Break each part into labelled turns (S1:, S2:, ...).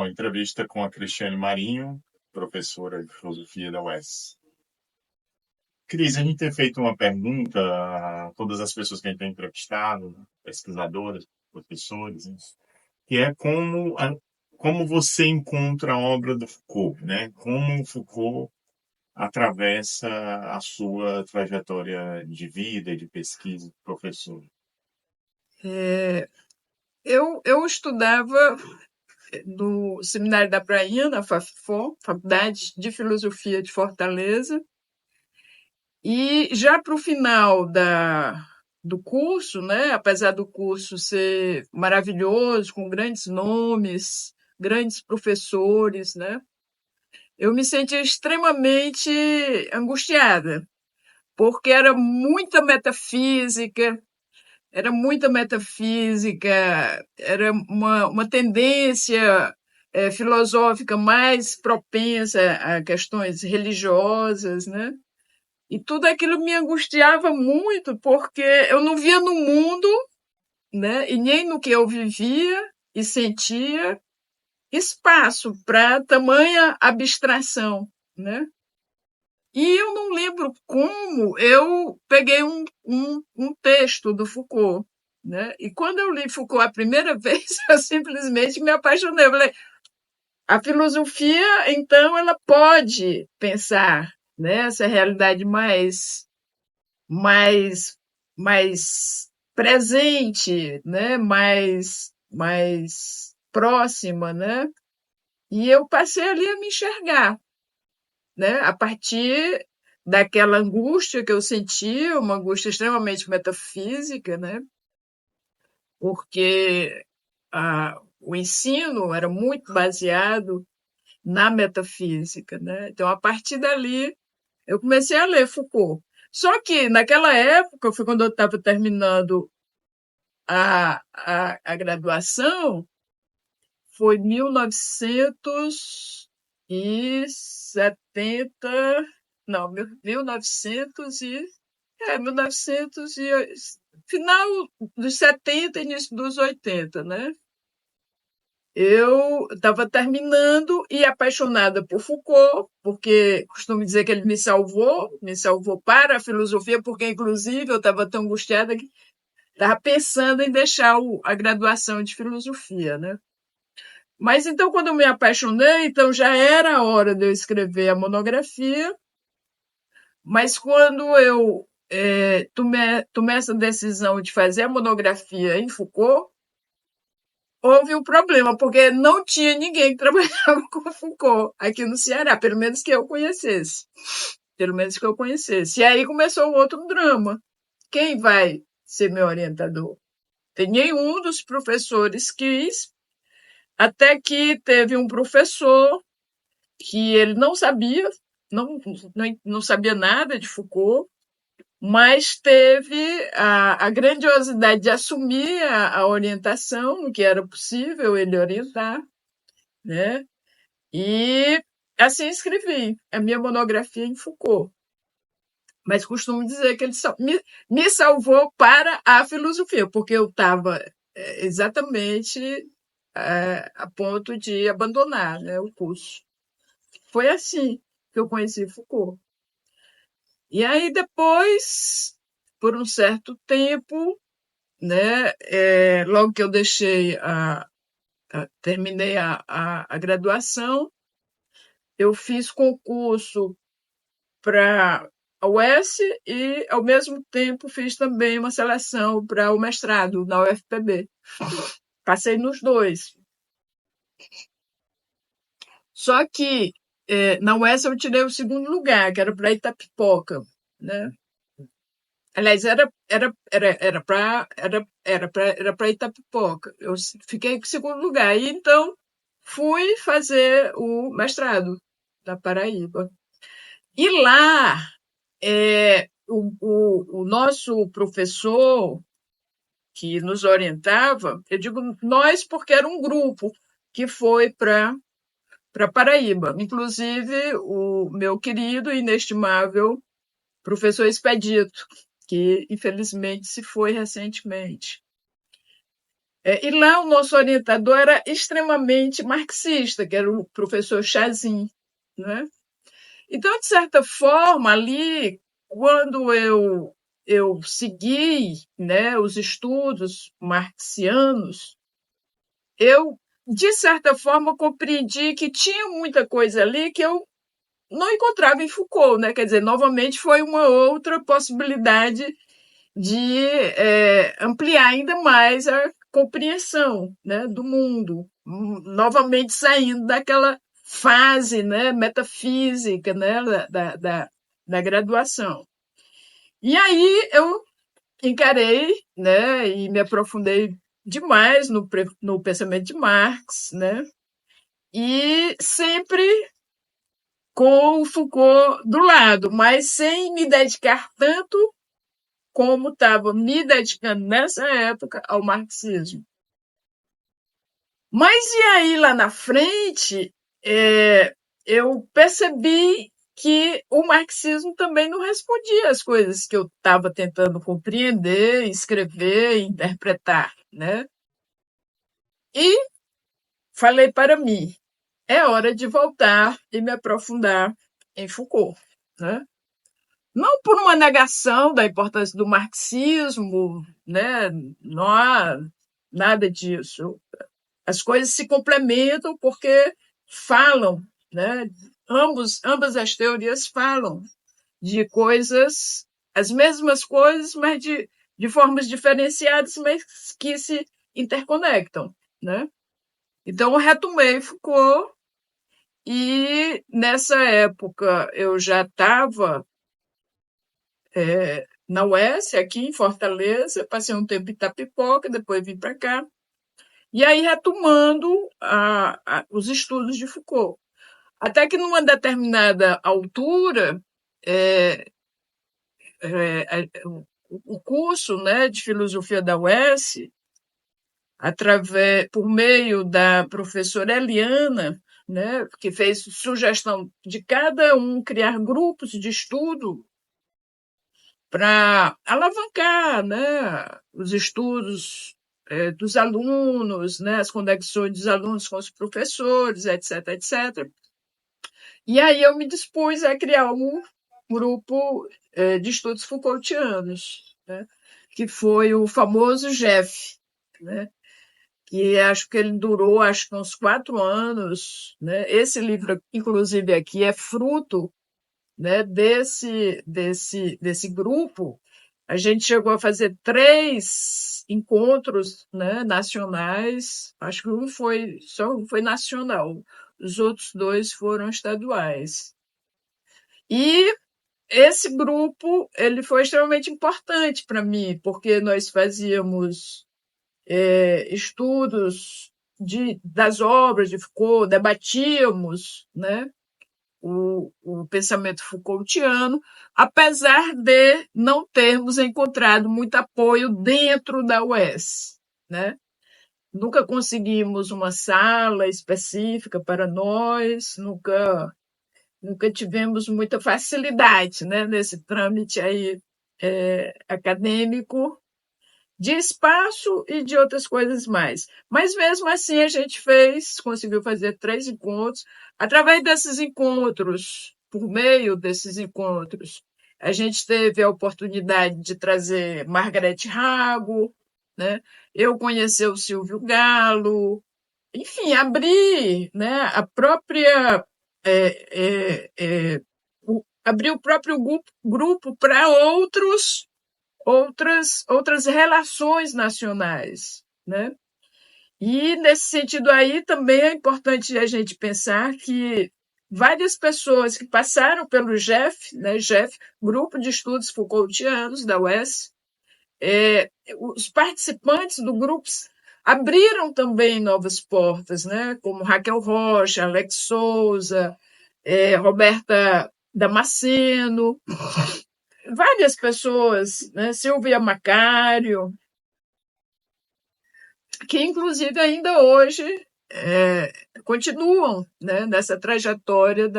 S1: entrevista com a Cristiane Marinho, professora de filosofia da UES. Cris, a gente tem feito uma pergunta a todas as pessoas que a gente tem entrevistado, pesquisadoras, professores, né, que é como você encontra a obra do Foucault, né? Como Foucault atravessa a sua trajetória de vida e de pesquisa de professor.
S2: Eu estudava no Seminário da Prainha, na FAFFOR, Faculdade de Filosofia de Fortaleza, e já para o final do curso, né, apesar do curso ser maravilhoso, com grandes nomes, grandes professores, né, eu me sentia extremamente angustiada, porque era muita metafísica, era uma tendência filosófica mais propensa a questões religiosas, né? E tudo aquilo me angustiava muito, porque eu não via no mundo, né? E nem no que eu vivia e sentia espaço para tamanha abstração, né? E eu não lembro como eu peguei um texto do Foucault, né? E quando eu li Foucault a primeira vez, eu simplesmente me apaixonei. Eu falei, a filosofia, então, ela pode pensar, né, essa realidade mais, mais presente, né, mais próxima, né? E eu passei ali a me enxergar, né? A partir daquela angústia que eu sentia, uma angústia extremamente metafísica, né? Porque o ensino era muito baseado na metafísica, né? Então, a partir dali, eu comecei a ler Foucault. Só que, naquela época, foi quando eu estava terminando a graduação, foi 1970, não, 1900 final dos 70 início dos 80, né? Eu estava terminando e apaixonada por Foucault, porque costumo dizer que ele me salvou para a filosofia, porque inclusive eu estava tão angustiada que estava pensando em deixar a graduação de filosofia, né? Mas então, quando eu me apaixonei, então já era a hora de eu escrever a monografia, mas quando eu tomei essa decisão de fazer a monografia em Foucault, houve um problema, porque não tinha ninguém que trabalhava com Foucault aqui no Ceará, pelo menos que eu conhecesse. Pelo menos que eu conhecesse. E aí começou um outro drama. Quem vai ser meu orientador? Nenhum dos professores quis, até que teve um professor que ele não sabia, não sabia nada de Foucault, mas teve a grandiosidade de assumir a orientação, no que era possível ele orientar, né? E assim escrevi a minha monografia em Foucault. Mas costumo dizer que ele me salvou para a filosofia, porque eu estava exatamente a ponto de abandonar, né, o curso. Foi assim que eu conheci Foucault. E aí depois, por um certo tempo, né, logo que eu terminei a graduação, eu fiz concurso para a UES e, ao mesmo tempo, fiz também uma seleção para o mestrado na UFPB. Passei nos dois. Só que na UES eu tirei o segundo lugar, que era para Itapipoca, né? Aliás, era para Itapipoca. Eu fiquei em segundo lugar. E então fui fazer o mestrado na Paraíba. E lá, o nosso professor que nos orientava, eu digo nós porque era um grupo que foi para Paraíba. Inclusive, o meu querido e inestimável professor Expedito, que infelizmente se foi recentemente. E lá o nosso orientador era extremamente marxista, que era o professor Chazin, né? Então, de certa forma, ali, quando eu segui, né, os estudos marxianos, eu, de certa forma, compreendi que tinha muita coisa ali que eu não encontrava em Foucault, né? Quer dizer, novamente foi uma outra possibilidade de ampliar ainda mais a compreensão, né, do mundo, novamente saindo daquela fase, né, metafísica, né, da graduação. E aí eu encarei, né, e me aprofundei demais no pensamento de Marx, né, e sempre com o Foucault do lado, mas sem me dedicar tanto como estava me dedicando nessa época ao marxismo. Mas e aí, lá na frente, eu percebi que o marxismo também não respondia às coisas que eu estava tentando compreender, escrever, interpretar, né? E falei para mim, é hora de voltar e me aprofundar em Foucault, né? Não por uma negação da importância do marxismo, né? Não há nada disso. As coisas se complementam porque falam, né? Ambas as teorias falam de coisas, as mesmas coisas, mas de formas diferenciadas, mas que se interconectam, né? Então, eu retomei Foucault e, nessa época, eu já estava na UES, aqui em Fortaleza, passei um tempo em Itapipoca, depois vim para cá, e aí retomando os estudos de Foucault. Até que, numa determinada altura, é, o curso, né, de filosofia da UES, por meio da professora Eliana, né, que fez sugestão de cada um criar grupos de estudo para alavancar, né, os estudos dos alunos, né, as conexões dos alunos com os professores, etc, etc. E aí eu me dispus a criar um grupo de estudos Foucaultianos, né, que foi o famoso GEF, né, que acho que ele durou acho que uns 4 anos. Né? Esse livro, inclusive, aqui é fruto, né, desse grupo. A gente chegou a fazer 3 encontros, né, nacionais. Acho que só um foi nacional. Os outros 2 foram estaduais. E esse grupo ele foi extremamente importante para mim, porque nós fazíamos estudos das obras de Foucault, debatíamos, né, o pensamento Foucaultiano, apesar de não termos encontrado muito apoio dentro da UES, né? Nunca conseguimos uma sala específica para nós, nunca tivemos muita facilidade, né, nesse trâmite aí acadêmico, de espaço e de outras coisas mais. Mas mesmo assim a gente conseguiu fazer 3 encontros. Através desses encontros, por meio desses encontros, a gente teve a oportunidade de trazer Margarete Rago, né? Eu conhecer o Silvio Galo, enfim, abrir, né, a própria abrir o próprio grupo para outras relações nacionais, né? E nesse sentido aí também é importante a gente pensar que várias pessoas que passaram pelo GEF, né, GEF, Grupo de Estudos Foucaultianos da UES, os participantes do grupo abriram também novas portas, né, como Raquel Rocha, Alex Souza, Roberta Damasceno, várias pessoas, né, Silvia Macário, que inclusive ainda hoje continuam, né, nessa trajetória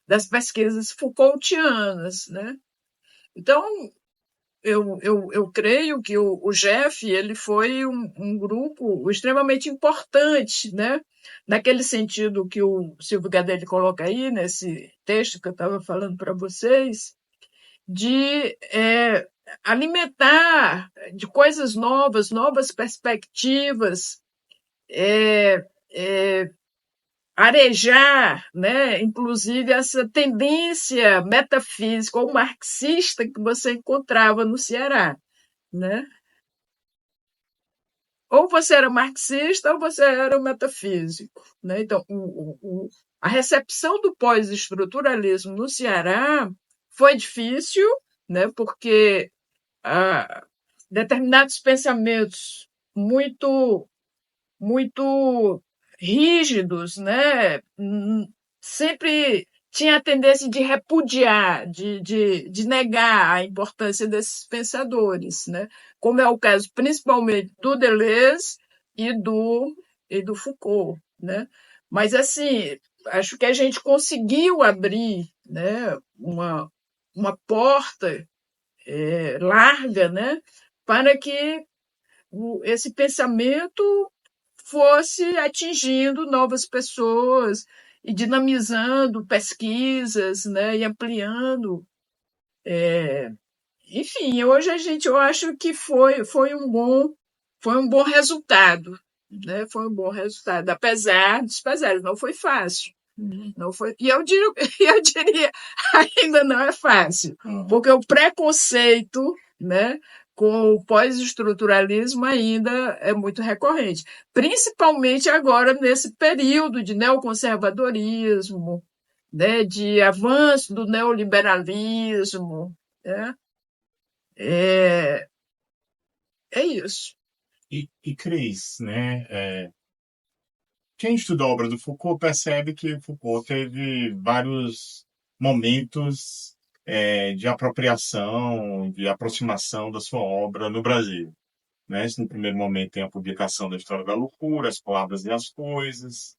S2: das pesquisas Foucaultianas, né? Então, eu creio que o GEF ele foi um grupo extremamente importante, né? Naquele sentido que o Silvio Gadelha coloca aí, nesse texto que eu estava falando para vocês, de alimentar de coisas novas, novas perspectivas, é, é, arejar, né, inclusive essa tendência metafísica ou marxista que você encontrava no Ceará, né? Ou você era marxista ou você era um metafísico, né? Então, a recepção do pós-estruturalismo no Ceará foi difícil, né? Porque determinados pensamentos muito rígidos, né? Sempre tinha a tendência de repudiar, de negar a importância desses pensadores, né? Como é o caso principalmente do Deleuze e do Foucault, né? Mas assim, acho que a gente conseguiu abrir, né, uma porta larga, né, para que esse pensamento fosse atingindo novas pessoas e dinamizando pesquisas, né, e ampliando. Enfim, hoje eu acho que foi um bom resultado, né? Foi um bom resultado, apesar dos pesares, não foi fácil. Não foi, e eu diria, ainda não é fácil, porque o preconceito, né, com o pós-estruturalismo ainda é muito recorrente, principalmente agora nesse período de neoconservadorismo, né, de avanço do neoliberalismo, né? É, é isso.
S1: E Cris, né? Quem estuda a obra do Foucault percebe que Foucault teve vários momentos de apropriação, de aproximação da sua obra no Brasil. Né? No primeiro momento tem a publicação da História da Loucura, As Palavras e as Coisas,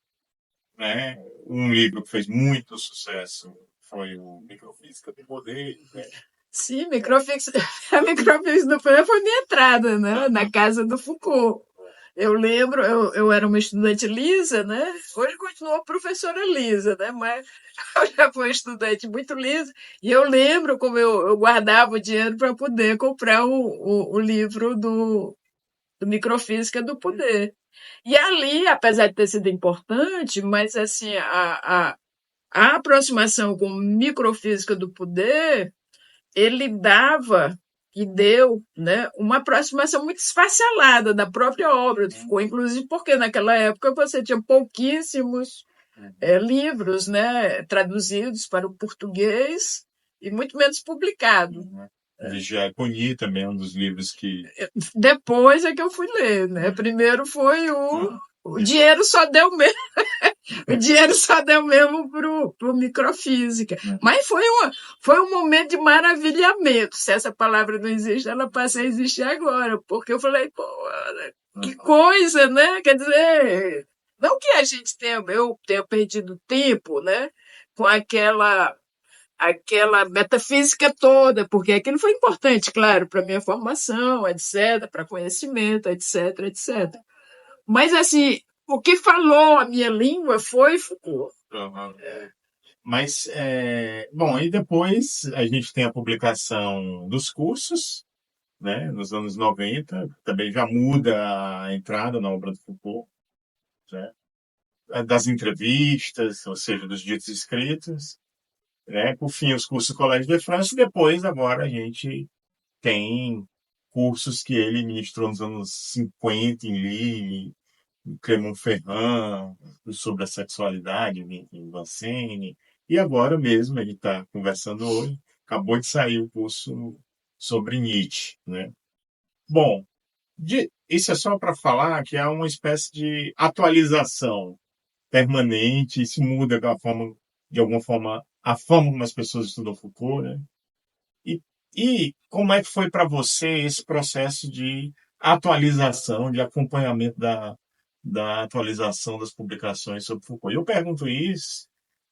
S1: né? Um livro que fez muito sucesso foi o Microfísica do Poder, né?
S2: Sim, a microfísica do poder foi minha entrada, né, na casa do Foucault. Eu lembro, eu era uma estudante lisa, né? Hoje continua a professora lisa, né? Mas eu já fui estudante muito lisa. E eu lembro como eu guardava o dinheiro para poder comprar o livro do Microfísica do Poder. E ali, apesar de ter sido importante, mas assim, a aproximação com microfísica do poder ele dava e deu, né, uma aproximação muito esfacelada da própria obra. Ficou, inclusive, porque naquela época você tinha pouquíssimos livros, né, traduzidos para o português e muito menos publicados.
S1: Vigiar e Punir também é um dos livros que...
S2: Depois é que eu fui ler, né? Primeiro foi o dinheiro só deu mesmo. O dinheiro só deu mesmo pro microfísica. Mas foi um momento de maravilhamento. Se essa palavra não existe, ela passa a existir agora. Porque eu falei, pô, que coisa, né? Quer dizer, não que a gente eu tenha perdido tempo, né? Com aquela metafísica toda, porque aquilo foi importante, claro, para minha formação, etc., para conhecimento, etc., etc. Mas, assim, o que falou a minha língua foi Foucault.
S1: Uhum. Mas, bom, e depois a gente tem a publicação dos cursos, né, nos anos 90, também já muda a entrada na obra do Foucault, né, das entrevistas, ou seja, dos ditos escritos, né, por fim, os cursos do Collège de France, e depois, agora, a gente tem cursos que ele ministrou nos anos 50 em Lille, Clermont-Ferrand, sobre a sexualidade em Vincennes, e agora mesmo ele está conversando hoje, acabou de sair o curso sobre Nietzsche, né? Bom, isso é só para falar que é uma espécie de atualização permanente, isso muda de alguma forma, a forma como as pessoas estudam Foucault, né? E, e como é que foi para você esse processo de atualização, de acompanhamento da atualização das publicações sobre Foucault? Eu pergunto isso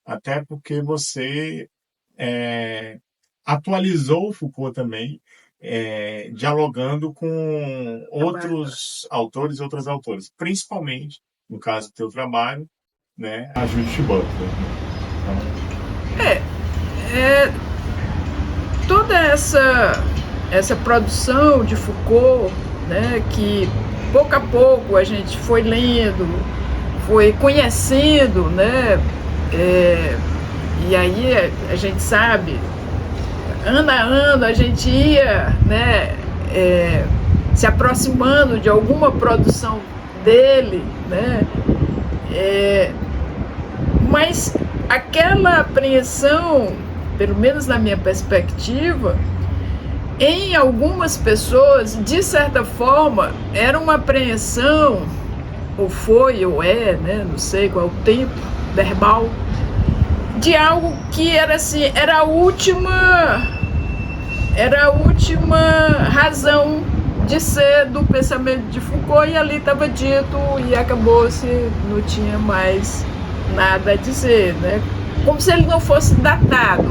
S1: até porque você atualizou o Foucault também dialogando com outros autores e outras autoras, principalmente, no caso do teu trabalho, né, a Judith Butler.
S2: Toda essa produção de Foucault, né, que pouco a pouco a gente foi lendo, foi conhecendo, né, e aí a gente sabe, ano a ano a gente ia, né, se aproximando de alguma produção dele, né, mas aquela apreensão, pelo menos na minha perspectiva, em algumas pessoas, de certa forma, era uma apreensão, ou foi, ou né, não sei qual é o tempo verbal, de algo que era assim, era a última razão de ser do pensamento de Foucault, e ali estava dito e acabou-se, não tinha mais nada a dizer, né? Como se ele não fosse datado,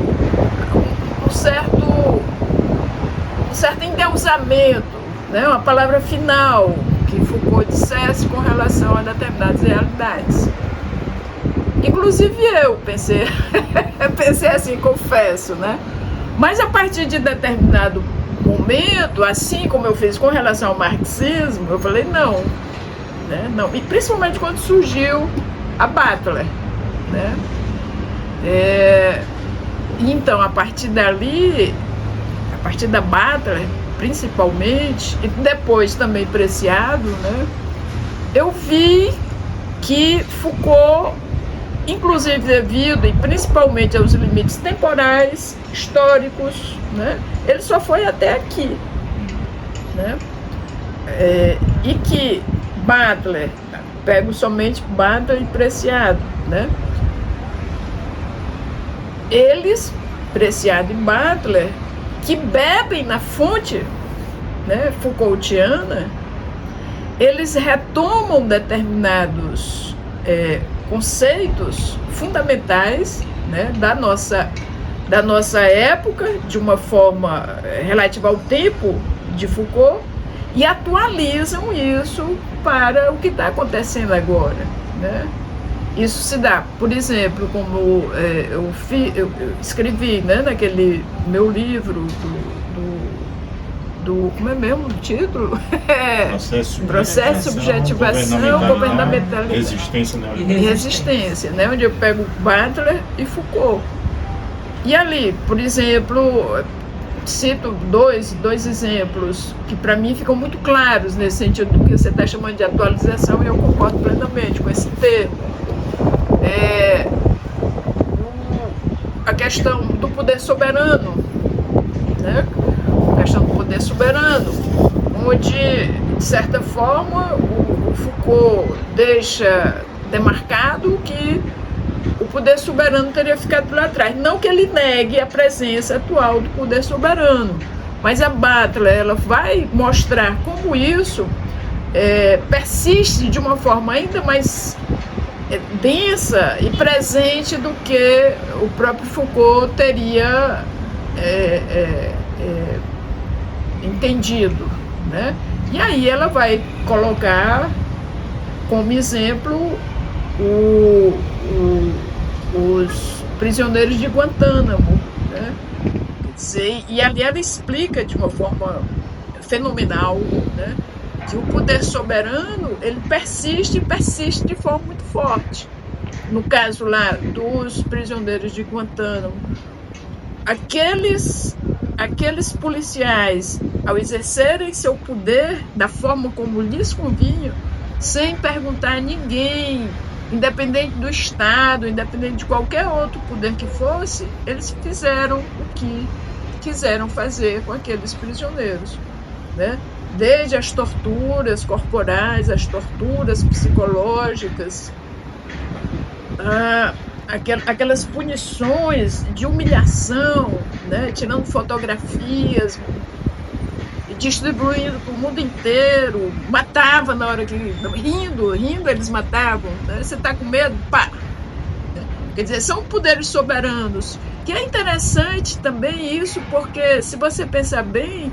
S2: um certo endeusamento, né? Uma palavra final que Foucault dissesse com relação a determinadas realidades. Inclusive eu pensei assim, confesso, né? Mas a partir de determinado momento, assim como eu fiz com relação ao marxismo, eu falei não, né? Não. E principalmente quando surgiu a Butler, né? Então, a partir dali, a partir da Butler, principalmente, e depois também Preciado, né? Eu vi que Foucault, inclusive devido e principalmente aos limites temporais, históricos, né? Ele só foi até aqui, né? E que Butler, pego somente Butler e Preciado, né? Eles, Preciado e Butler, que bebem na fonte, né, Foucaultiana, eles retomam determinados conceitos fundamentais, né, da nossa época, de uma forma relativa ao tempo de Foucault, e atualizam isso para o que está acontecendo agora, né? Isso se dá, por exemplo, como eu escrevi, né, naquele meu livro como é mesmo o título? Processo, subjetivação, governamentalismo e resistência, né, onde eu pego Butler e Foucault. E ali, por exemplo, cito dois exemplos que para mim ficam muito claros nesse sentido do que você está chamando de atualização, e eu concordo plenamente com esse termo. A questão do poder soberano, né? A questão do poder soberano, onde, de certa forma, o Foucault deixa demarcado que o poder soberano teria ficado lá atrás. Não que ele negue a presença atual do poder soberano, mas a Butler, ela vai mostrar como isso persiste de uma forma ainda mais densa e presente do que o próprio Foucault teria entendido, né? E aí ela vai colocar como exemplo os prisioneiros de Guantánamo, né? Quer dizer, e ali ela explica de uma forma fenomenal, né, que o poder soberano ele persiste de forma muito forte. No caso lá dos prisioneiros de Guantánamo, aqueles policiais, ao exercerem seu poder da forma como lhes convinha, sem perguntar a ninguém, independente do Estado, independente de qualquer outro poder que fosse, eles fizeram o que quiseram fazer com aqueles prisioneiros, né? Desde as torturas corporais, as torturas psicológicas, aquelas punições de humilhação, né? Tirando fotografias, distribuindo para o mundo inteiro, matava na hora que... rindo eles matavam, né? Você está com medo? Pá! Quer dizer, são poderes soberanos, que é interessante também isso, porque se você pensar bem,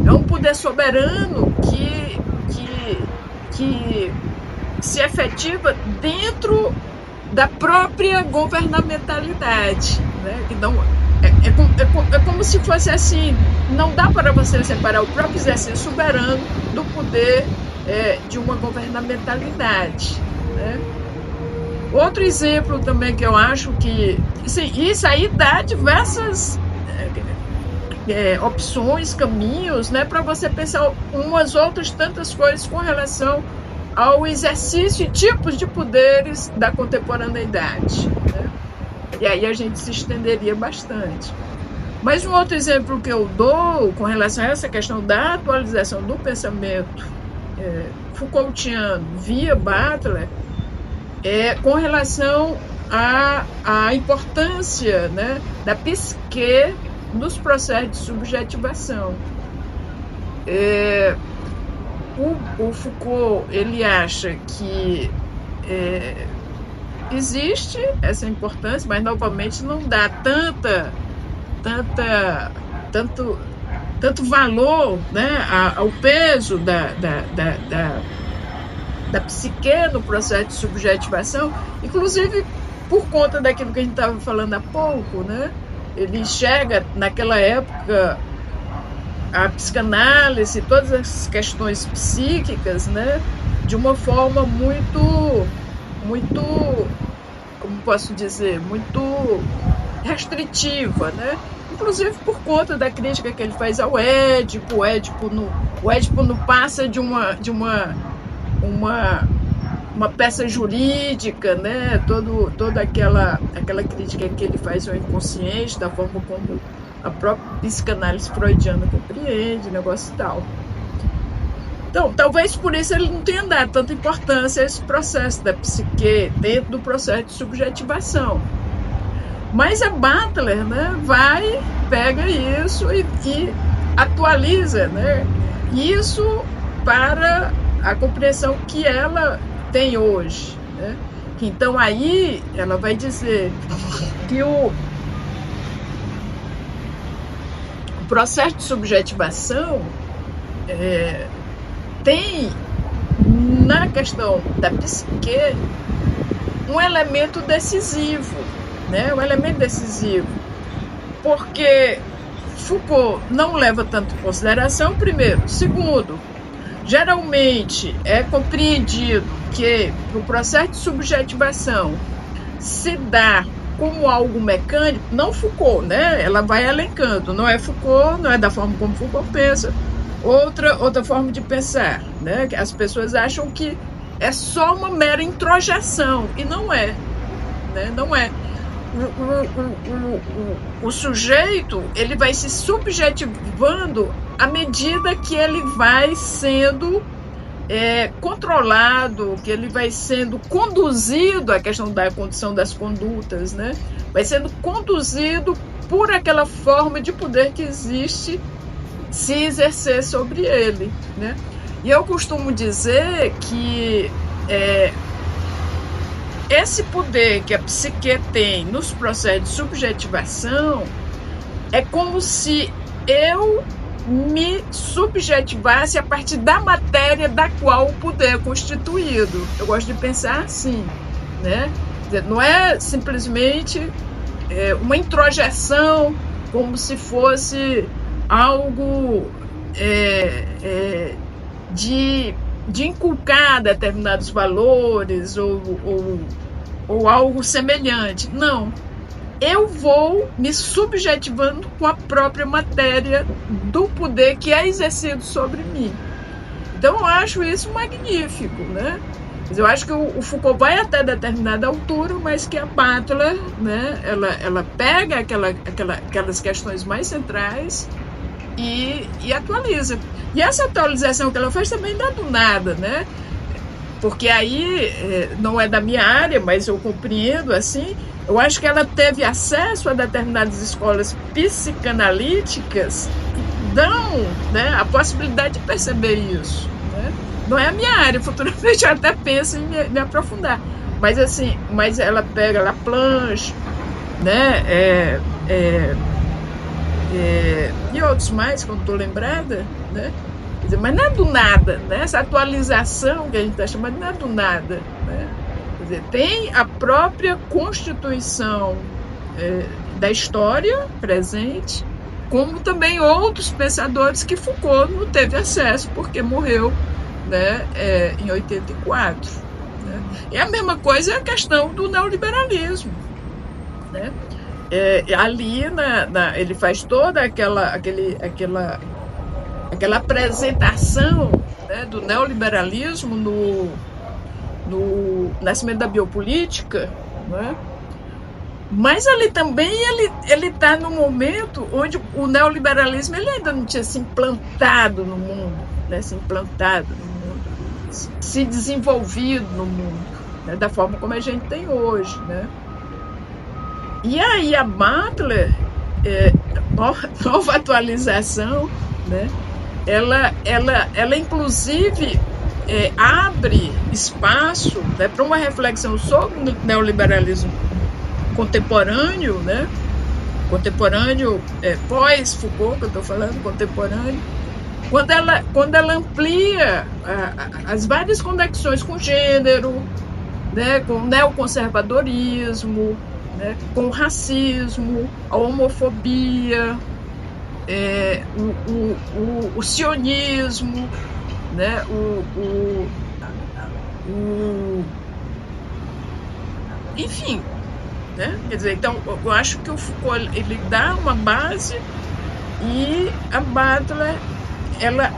S2: é um poder soberano que se efetiva dentro da própria governamentalidade, né? Que não, é como se fosse assim, não dá para você separar o próprio exercício soberano do poder de uma governamentalidade, né? Outro exemplo também que eu acho que isso aí dá diversas opções, caminhos, né, para você pensar umas outras tantas coisas com relação ao exercício e tipos de poderes da contemporaneidade, né? E aí a gente se estenderia bastante. Mas um outro exemplo que eu dou com relação a essa questão da atualização do pensamento Foucaultiano via Butler com relação à importância, né, da psique nos processos de subjetivação. O Foucault, ele acha que existe essa importância, mas novamente não dá tanto valor, né, ao peso da psique no processo de subjetivação, inclusive por conta daquilo que a gente estava falando há pouco, né? Ele chega, naquela época, a psicanálise, todas as questões psíquicas, né, de uma forma muito, como posso dizer, muito restritiva, né? Inclusive por conta da crítica que ele faz ao Édipo. O Édipo não passa de uma peça jurídica, né? Toda aquela crítica que ele faz ao inconsciente, da forma como a própria psicanálise freudiana compreende, negócio e tal. Então, talvez por isso ele não tenha dado tanta importância a esse processo da psique dentro do processo de subjetivação. Mas a Butler, né, pega isso e atualiza, né, isso para a compreensão que ela tem hoje, né? Então aí ela vai dizer que o processo de subjetivação tem na questão da psique um elemento decisivo, né? Um elemento decisivo, porque Foucault não leva tanto em consideração, primeiro. Segundo, geralmente é compreendido que o processo de subjetivação se dá como algo mecânico, não Foucault, né? Ela vai elencando, não é Foucault, não é da forma como Foucault pensa. Outra forma de pensar, né? As pessoas acham que é só uma mera introjeção, e não é, né? Não é. O sujeito, ele vai se subjetivando à medida que ele vai sendo controlado, que ele vai sendo conduzido, a questão da condição das condutas, né? Vai sendo conduzido por aquela forma de poder que existe se exercer sobre ele, né? E eu costumo dizer que esse poder que a psique tem nos processos de subjetivação é como se eu me subjetivasse a partir da matéria da qual o poder é constituído. Eu gosto de pensar assim, né? Não é simplesmente uma introjeção como se fosse algo de inculcar determinados valores ou algo semelhante. Não. Eu vou me subjetivando com a própria matéria do poder que é exercido sobre mim. Então, eu acho isso magnífico, né? Eu acho que o Foucault vai até determinada altura, mas que a Butler, né, ela pega aquelas questões mais centrais e atualiza. E essa atualização que ela faz também dá do nada, né? Porque aí não é da minha área, mas eu compreendo assim. Eu acho que ela teve acesso a determinadas escolas psicanalíticas que dão, né, a possibilidade de perceber isso, né? Não é a minha área, futuramente eu até penso em me aprofundar. Mas assim, mas ela pega Laplanche, né? E outros mais, que eu não estou lembrada, né? Quer dizer, mas não é do nada, né? Essa atualização que a gente está chamando não é do nada, né? Quer dizer, tem a própria constituição da história presente, como também outros pensadores que Foucault não teve acesso porque morreu, né, em 84. Né? E a mesma coisa é a questão do neoliberalismo. Né? Ali ele faz toda aquela apresentação, né, do neoliberalismo no nascimento da biopolítica, né? Mas ali também ele está num momento onde o neoliberalismo ele ainda não tinha se implantado no mundo, né? Se desenvolvido no mundo, né? Da forma como a gente tem hoje, né? E aí a Butler, nova atualização, né? Ela inclusive abre espaço, né, para uma reflexão sobre o neoliberalismo contemporâneo, né? Contemporâneo, pós-Foucault, que eu estou falando, contemporâneo, quando ela amplia as várias conexões com o gênero, né, com o neoconservadorismo, né, com o racismo, a homofobia, o sionismo, né, enfim. Né? Quer dizer, então eu acho que o Foucault ele dá uma base e a Butler, ela,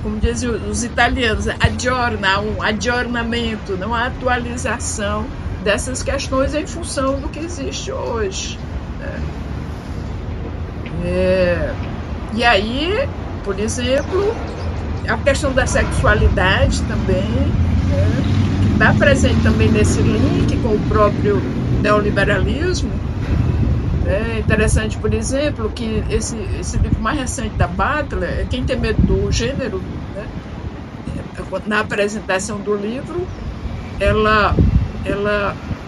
S2: como dizem os italianos, aggiorna, um aggiornamento, não a atualização dessas questões em função do que existe hoje. Né? E aí, por exemplo, a questão da sexualidade também, né? Está presente também nesse link com o próprio neoliberalismo. É interessante, por exemplo, que esse livro mais recente da Butler, Quem Tem Medo do Gênero, né? Na apresentação do livro, ela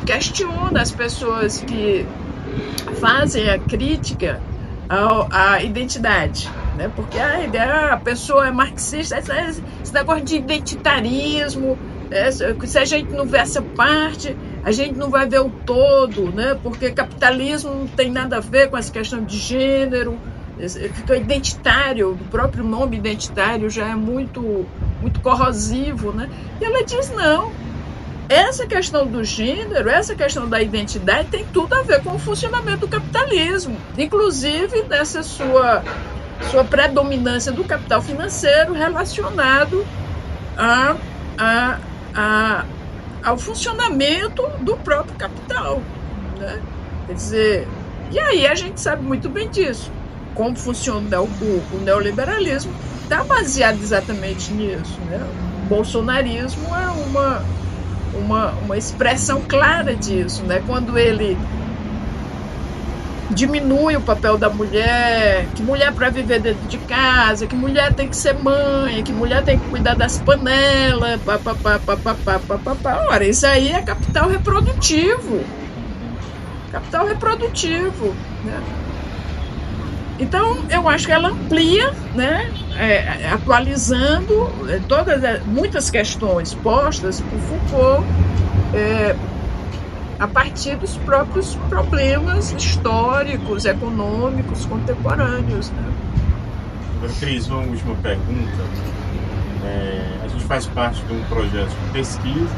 S2: questiona as pessoas que fazem a crítica à identidade, né? Porque a pessoa é marxista, esse negócio de identitarismo, se a gente não vê essa parte, a gente não vai ver o todo, né? Porque capitalismo não tem nada a ver com essa questão de gênero, fica identitário, o próprio nome identitário já é muito, muito corrosivo, né? E ela diz, não, essa questão do gênero, essa questão da identidade tem tudo a ver com o funcionamento do capitalismo, inclusive dessa sua predominância do capital financeiro relacionado ao funcionamento do próprio capital, né? Quer dizer, e aí a gente sabe muito bem disso, como funciona o neoliberalismo, está baseado exatamente nisso, né? O bolsonarismo é uma expressão clara disso, né? Quando ele diminui o papel da mulher, que mulher para viver dentro de casa, que mulher tem que ser mãe, que mulher tem que cuidar das panelas, Ora, isso aí é capital reprodutivo. Capital reprodutivo, né? Então, eu acho que ela amplia, né, atualizando muitas questões postas por Foucault, a partir dos próprios problemas históricos, econômicos, contemporâneos. Né?
S1: Agora, Cris, uma última pergunta. A gente faz parte de um projeto de pesquisa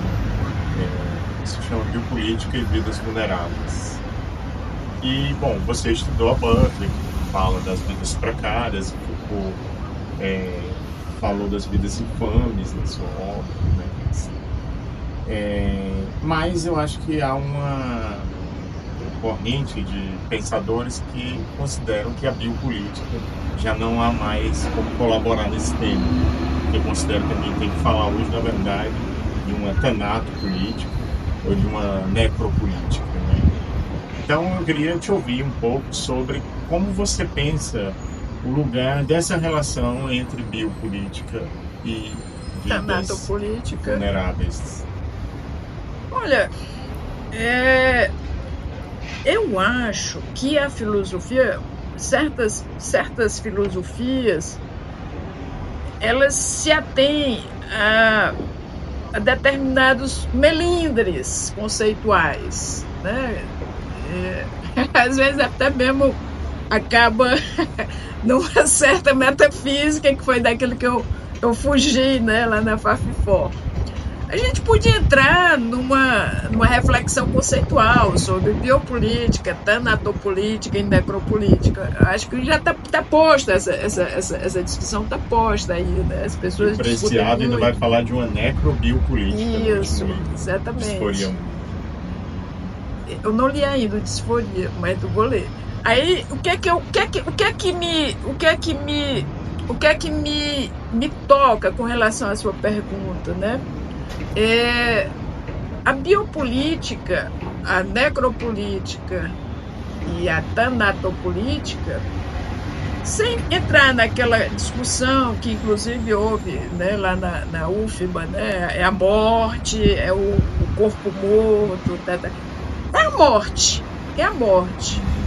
S1: que se chama Biopolítica e Vidas Vulneráveis. E, bom, você estudou a Butler, que fala das vidas precárias, Foucault falou das vidas infames na sua obra, né? Mas eu acho que há uma corrente de pensadores que consideram que a biopolítica já não há mais como colaborar nesse tema, que consideram que a gente tem que falar hoje, na verdade, de uma tanatopolítica ou de uma necropolítica, né? Então eu queria te ouvir um pouco sobre como você pensa o lugar dessa relação entre biopolítica e vidas vulneráveis.
S2: Olha, eu acho que a filosofia, certas filosofias, elas se atêm a determinados melindres conceituais, né? Às vezes até mesmo acaba numa certa metafísica, que foi daquilo que eu fugi, né, lá na FAFIFOR. A gente podia entrar numa reflexão conceitual sobre biopolítica, tanatopolítica e necropolítica. Acho que já está posta, essa discussão está posta aí, né? As pessoas
S1: o Preciado ainda vai falar de uma necrobiopolítica.
S2: Isso, exatamente.
S1: Disforia.
S2: Eu não li ainda o Disforia, mas eu vou ler. Aí, o que é que me toca com relação à sua pergunta, né? A biopolítica, a necropolítica e a tanatopolítica, sem entrar naquela discussão que inclusive houve, né, lá na UFBA, né, é a morte, é o corpo morto, é a morte,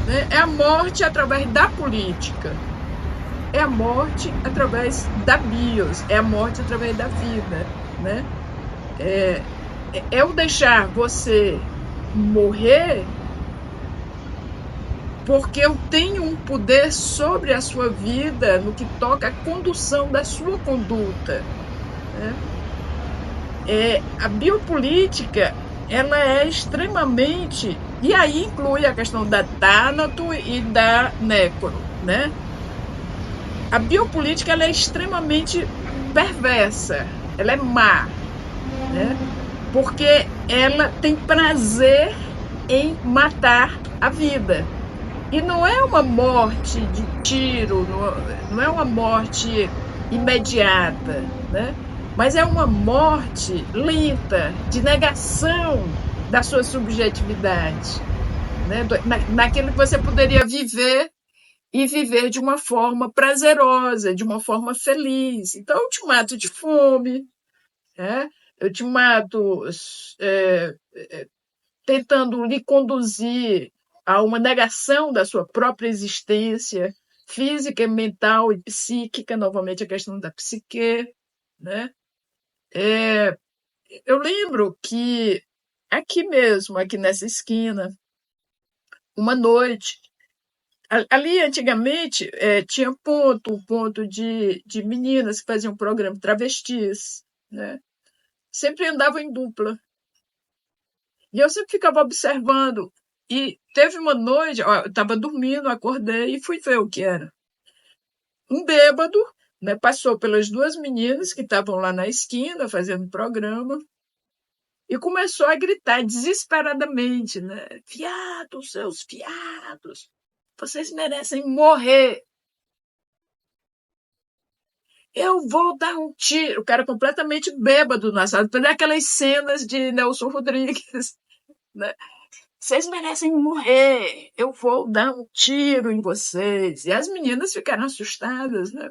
S2: né? É a morte através da política, é a morte através da bios, é a morte através da vida, né? É o deixar você morrer porque eu tenho um poder sobre a sua vida no que toca à condução da sua conduta, né? A biopolítica, ela é extremamente... E aí inclui a questão da Thanato e da Necro, né? A biopolítica, ela é extremamente perversa, ela é má, né? Porque ela tem prazer em matar a vida. E não é uma morte de tiro, não é uma morte imediata, né? Mas é uma morte lenta, de negação da sua subjetividade, né? Naquilo que você poderia viver e viver de uma forma prazerosa, de uma forma feliz. Então, eu te mato de fome, né? Eu te mato tentando lhe conduzir a uma negação da sua própria existência física, mental e psíquica, novamente a questão da psique, né? Eu lembro que aqui mesmo, aqui nessa esquina, uma noite, ali antigamente tinha um ponto de meninas que faziam um programa travestis, né? Sempre andavam em dupla. E eu sempre ficava observando. E teve uma noite, ó, eu estava dormindo, acordei e fui ver o que era. Um bêbado, né, passou pelas duas meninas que estavam lá na esquina fazendo programa e começou a gritar desesperadamente, né? Viados, seus viados, vocês merecem morrer. Eu vou dar um tiro. O cara completamente bêbado na sala, todas aquelas cenas de Nelson Rodrigues, né? Vocês merecem morrer, eu vou dar um tiro em vocês. E as meninas ficaram assustadas, né?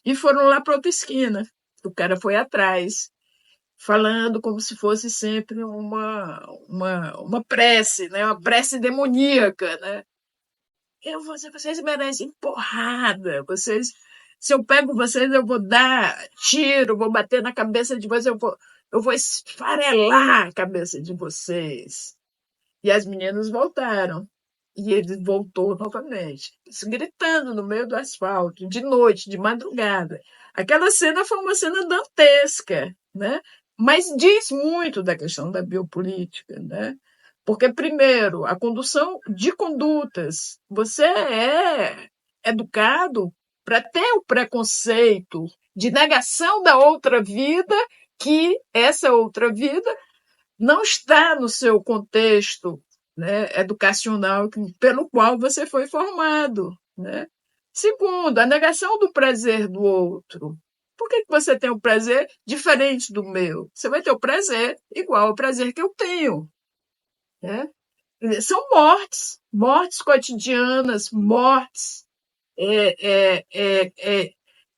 S2: E foram lá para outra esquina. O cara foi atrás, falando como se fosse sempre uma prece, né? Uma prece demoníaca, né? Vocês merecem porrada, vocês... Se eu pego vocês, eu vou dar tiro, vou bater na cabeça de vocês, eu vou esfarelar a cabeça de vocês. E as meninas voltaram. E ele voltou novamente, gritando no meio do asfalto, de noite, de madrugada. Aquela cena foi uma cena dantesca, né? Mas diz muito da questão da biopolítica, né? Porque, primeiro, a condução de condutas. Você é educado para ter o preconceito de negação da outra vida, que essa outra vida não está no seu contexto, né, educacional pelo qual você foi formado, né? Segundo, a negação do prazer do outro. Por que você tem um prazer diferente do meu? Você vai ter o prazer igual ao prazer que eu tenho, né? São mortes cotidianas, mortes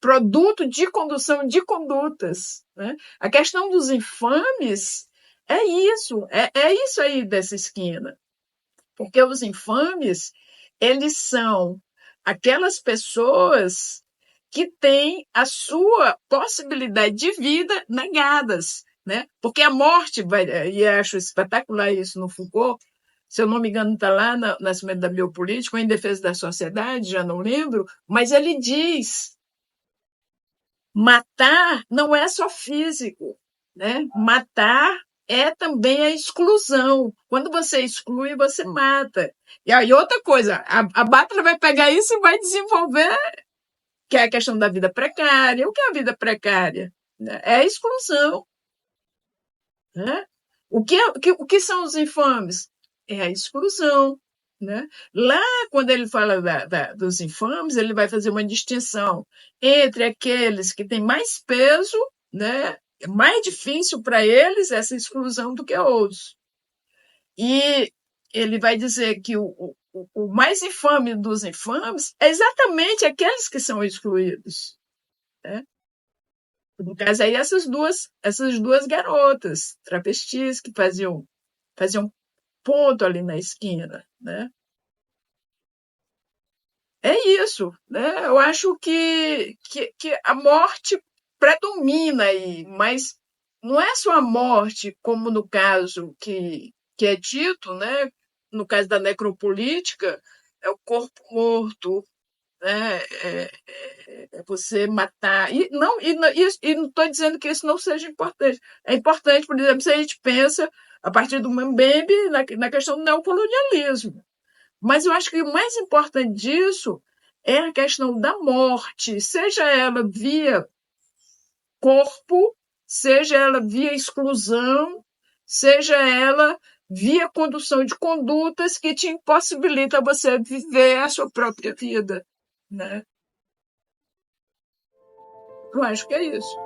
S2: produto de condução de condutas, né? A questão dos infames É isso aí dessa esquina. Porque os infames, eles são aquelas pessoas que têm a sua possibilidade de vida negadas, né? Porque a morte, e eu acho espetacular isso no Foucault, se eu não me engano, está lá no Nascimento da Biopolítica, ou em Defesa da Sociedade, já não lembro, mas ele diz: matar não é só físico, né? Matar é também a exclusão. Quando você exclui, você mata. E aí, outra coisa, a Bárbara vai pegar isso e vai desenvolver, que é a questão da vida precária. O que é a vida precária? É a exclusão. Né? O que são os infames? É a exclusão. Né? Lá, quando ele fala dos infames, ele vai fazer uma distinção entre aqueles que têm mais peso, né? É mais difícil para eles essa exclusão do que outros. E ele vai dizer que o mais infame dos infames é exatamente aqueles que são excluídos. Né? No caso aí, essas duas garotas travestis que faziam ponto ali na esquina, né? É isso, né? Eu acho que a morte predomina aí, mas não é só a morte, como no caso que é dito, né? No caso da necropolítica, é o corpo morto, né? É você matar. E não estou dizendo que isso não seja importante. É importante, por exemplo, se a gente pensa, a partir do Mbembe, na questão do neocolonialismo. Mas eu acho que o mais importante disso é a questão da morte, seja ela via corpo, seja ela via exclusão, seja ela via condução de condutas que te impossibilita você viver a sua própria vida, né? Eu acho que é isso.